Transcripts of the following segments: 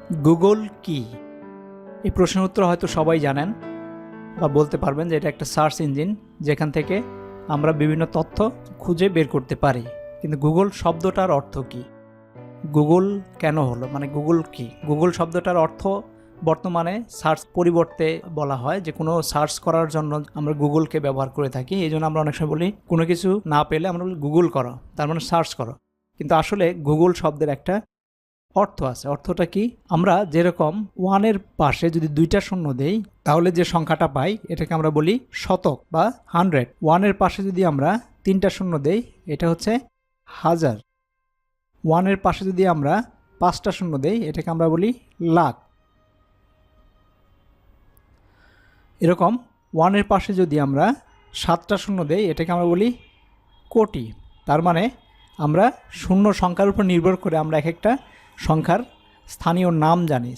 Google কি? এই প্রশ্নের উত্তর হয়তো সবাই জানেন বা বলতে পারবেন যে এটা একটা সার্চ ইঞ্জিন যেখান থেকে আমরা বিভিন্ন তথ্য খুঁজে বের করতে পারি। কিন্তু গুগল শব্দটার অর্থ কি? গুগল কেন হলো, মানে গুগল কি? গুগল শব্দটার অর্থ বর্তমানে সার্চ পরিবর্তে বলা হয় যে কোনো সার্চ করার জন্য আমরা গুগলকে ব্যবহার করে থাকি। এই জন্য আমরা অনেক সময় বলি কোনো কিছু না পেলে আমরা বলি গুগল করো, তার মানে সার্চ করো। কিন্তু আসলে গুগল শব্দের একটা অর্থ আছে। অর্থটা কি? আমরা যেরকম ওয়ানের পাশে যদি দুইটা শূন্য দেই তাহলে যে সংখ্যাটা পাই এটাকে আমরা বলি শতক বা 100। ওয়ানের পাশে যদি আমরা তিনটা শূন্য দেই এটা হচ্ছে হাজার। ওয়ানের পাশে যদি আমরা পাঁচটা শূন্য দেই এটাকে আমরা বলি লাখ। এরকম ওয়ানের পাশে যদি আমরা সাতটা শূন্য দেই এটাকে আমরা বলি কোটি। তার মানে আমরা শূন্য সংখ্যার উপর নির্ভর করে আমরা এক একটা সংখ্যার স্থানীয় নাম জানি,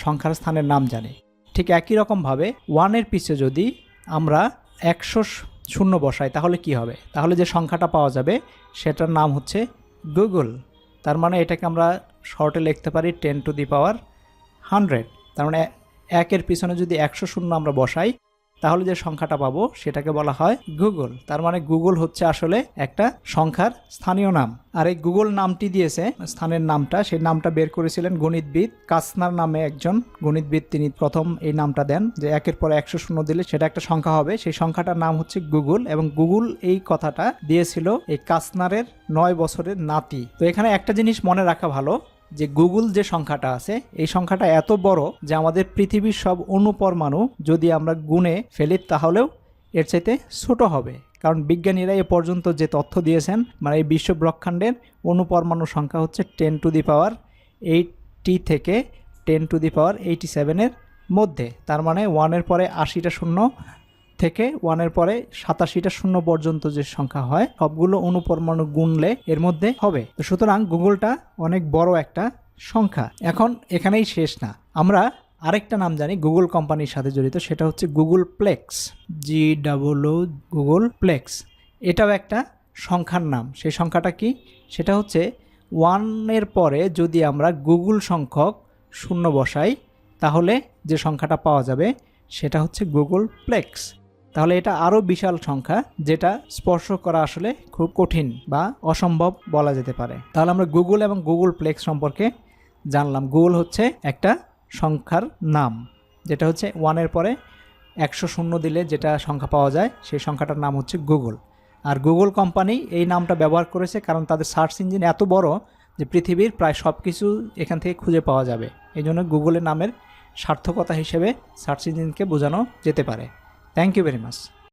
সংখ্যার স্থানের নাম জানি। ঠিক একই রকমভাবে ওয়ানের পিছে যদি আমরা 100 শূন্য বসাই তাহলে কি হবে? তাহলে যে সংখ্যাটা পাওয়া যাবে সেটার নাম হচ্ছে গুগল। তার মানে এটাকে আমরা শর্টে লিখতে পারি 10 টু দি পাওয়ার 100। তার মানে একের পিছনে যদি 100 শূন্য আমরা বসাই তাহলে যে সংখ্যাটা পাবো সেটাকে বলা হয় গুগল। তার মানে গুগল হচ্ছে আসলে একটা সংখ্যার স্থানীয় নাম। আর এই গুগল নামটি দিয়েছে স্থানের নামটা, সেই নামটা বের করেছিলেন গণিতবিদ কাসনার নামে একজন গণিতবিদ। তিনি প্রথম এই নামটা দেন যে একের পরে 100 শূন্য দিলে সেটা একটা সংখ্যা হবে, সেই সংখ্যাটার নাম হচ্ছে গুগল। এবং গুগল এই কথাটা দিয়েছিল এই কাসনারের 9 বছরের নাতি। তো এখানে একটা জিনিস মনে রাখা ভালো যে গুগল যে সংখ্যাটা আছে এই সংখ্যাটা এত বড় যে আমাদের পৃথিবীর সব অণুপরমাণু যদি আমরা গুণে ফেলি তাহলেও এর চাইতে ছোট হবে। কারণ বিজ্ঞানীরা এ পর্যন্ত যে তথ্য দিয়েছেন, মানে এই বিশ্ব ব্রহ্মাণ্ডের অণুপরমাণু সংখ্যা হচ্ছে 10 টু দি পাওয়ার 80 থেকে 10 টু দি পাওয়ার 87 মধ্যে। তার মানে ওয়ানের পরে 80টা শূন্য থেকে ওয়ানের পরে 87টা শূন্য পর্যন্ত যে সংখ্যা হয় সবগুলো অণুপরমাণু গুণলে এর মধ্যে হবে। তো সুতরাং গুগলটা অনেক বড় একটা সংখ্যা। এখন এখানেই শেষ না, আমরা আরেকটা নাম জানি গুগল কোম্পানির সাথে জড়িত, সেটা হচ্ছে গুগল প্লেক্স। গুগল প্লেক্স এটাও একটা সংখ্যার নাম। সেই সংখ্যাটা কি? সেটা হচ্ছে ওয়ানের পরে যদি আমরা গুগল সংখ্যক শূন্য বসাই তাহলে যে সংখ্যাটা পাওয়া যাবে সেটা হচ্ছে গুগল প্লেক্স। তাহলে এটা আরও বিশাল সংখ্যা যেটা স্পর্শ করা আসলে খুব কঠিন বা অসম্ভব বলা যেতে পারে। তাহলে আমরা গুগল এবং গুগল প্লেক্স সম্পর্কে জানলাম। গুগল হচ্ছে একটা সংখ্যার নাম, যেটা হচ্ছে ওয়ানের পরে 100 শূন্য দিলে যেটা সংখ্যা পাওয়া যায় সেই সংখ্যাটার নাম হচ্ছে গুগল। আর গুগল কোম্পানি এই নামটা ব্যবহার করেছে কারণ তাদের সার্চ ইঞ্জিন এত বড় যে পৃথিবীর প্রায় সব কিছু এখান থেকে খুঁজে পাওয়া যাবে। এই জন্য গুগলের নামের সার্থকতা হিসেবে সার্চ ইঞ্জিনকে বোঝানো যেতে পারে। Thank you very much.